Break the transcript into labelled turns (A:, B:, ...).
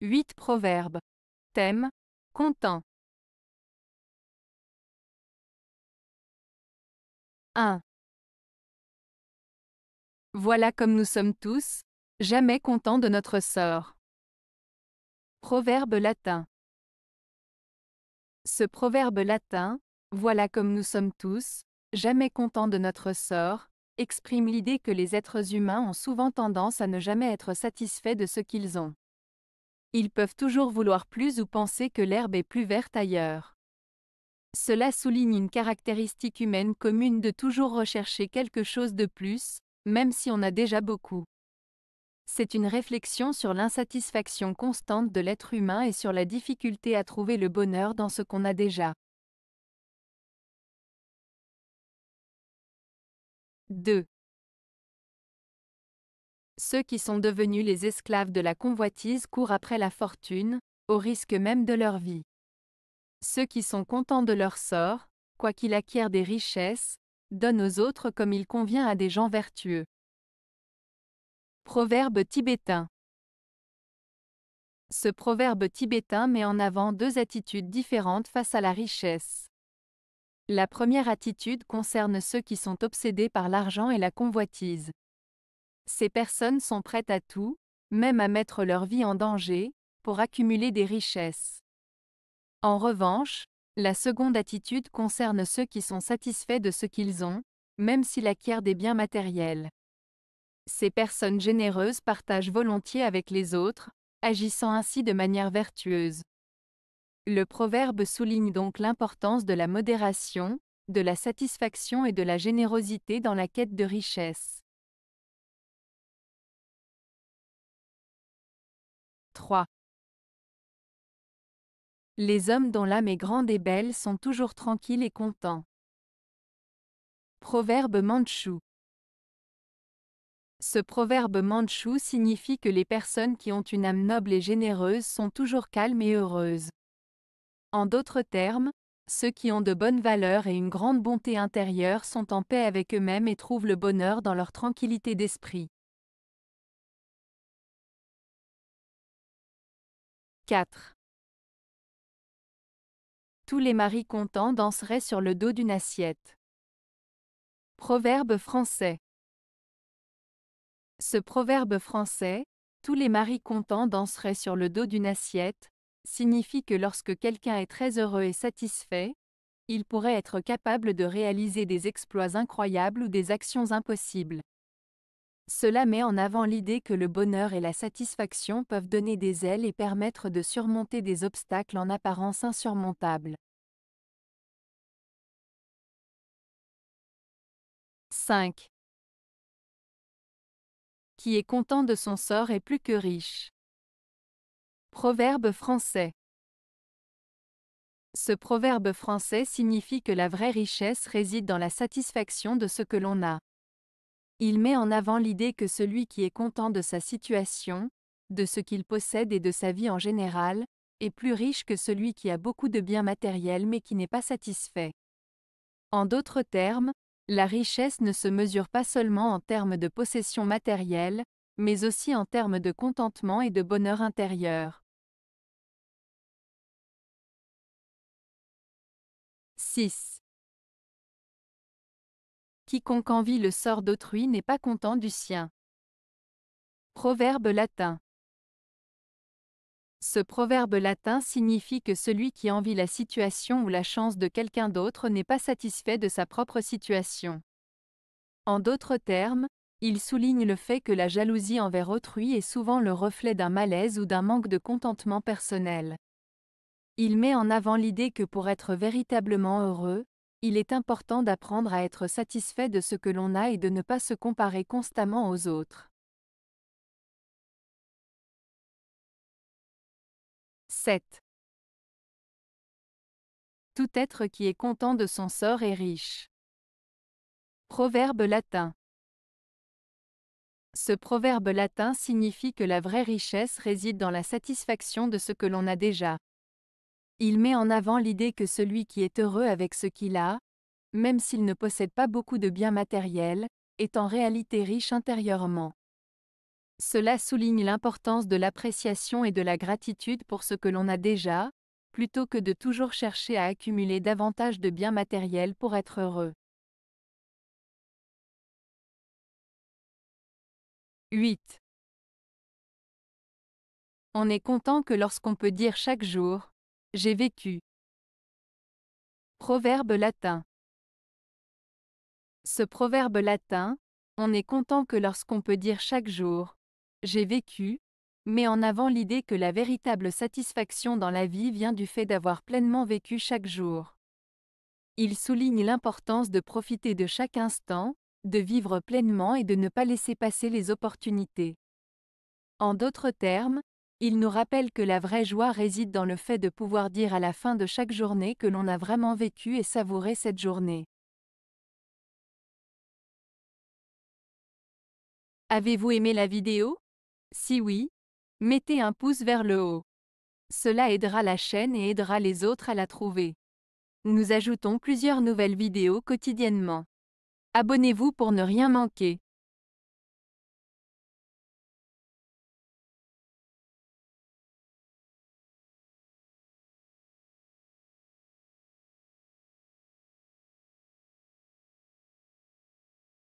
A: 8 proverbes. Thème: content. 1. Voilà comme nous sommes tous, jamais contents de notre sort. Proverbe latin. Ce proverbe latin, voilà comme nous sommes tous, jamais contents de notre sort, exprime l'idée que les êtres humains ont souvent tendance à ne jamais être satisfaits de ce qu'ils ont. Ils peuvent toujours vouloir plus ou penser que l'herbe est plus verte ailleurs. Cela souligne une caractéristique humaine commune de toujours rechercher quelque chose de plus, même si on a déjà beaucoup. C'est une réflexion sur l'insatisfaction constante de l'être humain et sur la difficulté à trouver le bonheur dans ce qu'on a déjà. 2. Ceux qui sont devenus les esclaves de la convoitise courent après la fortune, au risque même de leur vie. Ceux qui sont contents de leur sort, quoiqu'ils acquièrent des richesses, donnent aux autres comme il convient à des gens vertueux. Proverbe tibétain. Ce proverbe tibétain met en avant deux attitudes différentes face à la richesse. La première attitude concerne ceux qui sont obsédés par l'argent et la convoitise. Ces personnes sont prêtes à tout, même à mettre leur vie en danger, pour accumuler des richesses. En revanche, la seconde attitude concerne ceux qui sont satisfaits de ce qu'ils ont, même s'ils acquièrent des biens matériels. Ces personnes généreuses partagent volontiers avec les autres, agissant ainsi de manière vertueuse. Le proverbe souligne donc l'importance de la modération, de la satisfaction et de la générosité dans la quête de richesse. 3. Les hommes dont l'âme est grande et belle sont toujours tranquilles et contents. Proverbe mandchou. Ce proverbe mandchou signifie que les personnes qui ont une âme noble et généreuse sont toujours calmes et heureuses. En d'autres termes, ceux qui ont de bonnes valeurs et une grande bonté intérieure sont en paix avec eux-mêmes et trouvent le bonheur dans leur tranquillité d'esprit. 4. Tous les maris contents danseraient sur le dos d'une assiette. Proverbe français. Ce proverbe français, tous les maris contents danseraient sur le dos d'une assiette, signifie que lorsque quelqu'un est très heureux et satisfait, il pourrait être capable de réaliser des exploits incroyables ou des actions impossibles. Cela met en avant l'idée que le bonheur et la satisfaction peuvent donner des ailes et permettre de surmonter des obstacles en apparence insurmontables. 5. Qui est content de son sort est plus que riche. Proverbe français. Ce proverbe français signifie que la vraie richesse réside dans la satisfaction de ce que l'on a. Il met en avant l'idée que celui qui est content de sa situation, de ce qu'il possède et de sa vie en général, est plus riche que celui qui a beaucoup de biens matériels mais qui n'est pas satisfait. En d'autres termes, la richesse ne se mesure pas seulement en termes de possession matérielle, mais aussi en termes de contentement et de bonheur intérieur. 6. Quiconque envie le sort d'autrui n'est pas content du sien. Proverbe latin. Ce proverbe latin signifie que celui qui envie la situation ou la chance de quelqu'un d'autre n'est pas satisfait de sa propre situation. En d'autres termes, il souligne le fait que la jalousie envers autrui est souvent le reflet d'un malaise ou d'un manque de contentement personnel. Il met en avant l'idée que pour être véritablement heureux, il est important d'apprendre à être satisfait de ce que l'on a et de ne pas se comparer constamment aux autres. 7. Tout être qui est content de son sort est riche. Proverbe latin. Ce proverbe latin signifie que la vraie richesse réside dans la satisfaction de ce que l'on a déjà. Il met en avant l'idée que celui qui est heureux avec ce qu'il a, même s'il ne possède pas beaucoup de biens matériels, est en réalité riche intérieurement. Cela souligne l'importance de l'appréciation et de la gratitude pour ce que l'on a déjà, plutôt que de toujours chercher à accumuler davantage de biens matériels pour être heureux. 8. On est content que lorsqu'on peut dire chaque jour « J'ai vécu ». Proverbe latin. Ce proverbe latin, on est content que lorsqu'on peut dire chaque jour « J'ai vécu », met en avant l'idée que la véritable satisfaction dans la vie vient du fait d'avoir pleinement vécu chaque jour. Il souligne l'importance de profiter de chaque instant, de vivre pleinement et de ne pas laisser passer les opportunités. En d'autres termes, il nous rappelle que la vraie joie réside dans le fait de pouvoir dire à la fin de chaque journée que l'on a vraiment vécu et savouré cette journée. Avez-vous aimé la vidéo? Si oui, mettez un pouce vers le haut. Cela aidera la chaîne et aidera les autres à la trouver. Nous ajoutons plusieurs nouvelles vidéos quotidiennement. Abonnez-vous pour ne rien manquer.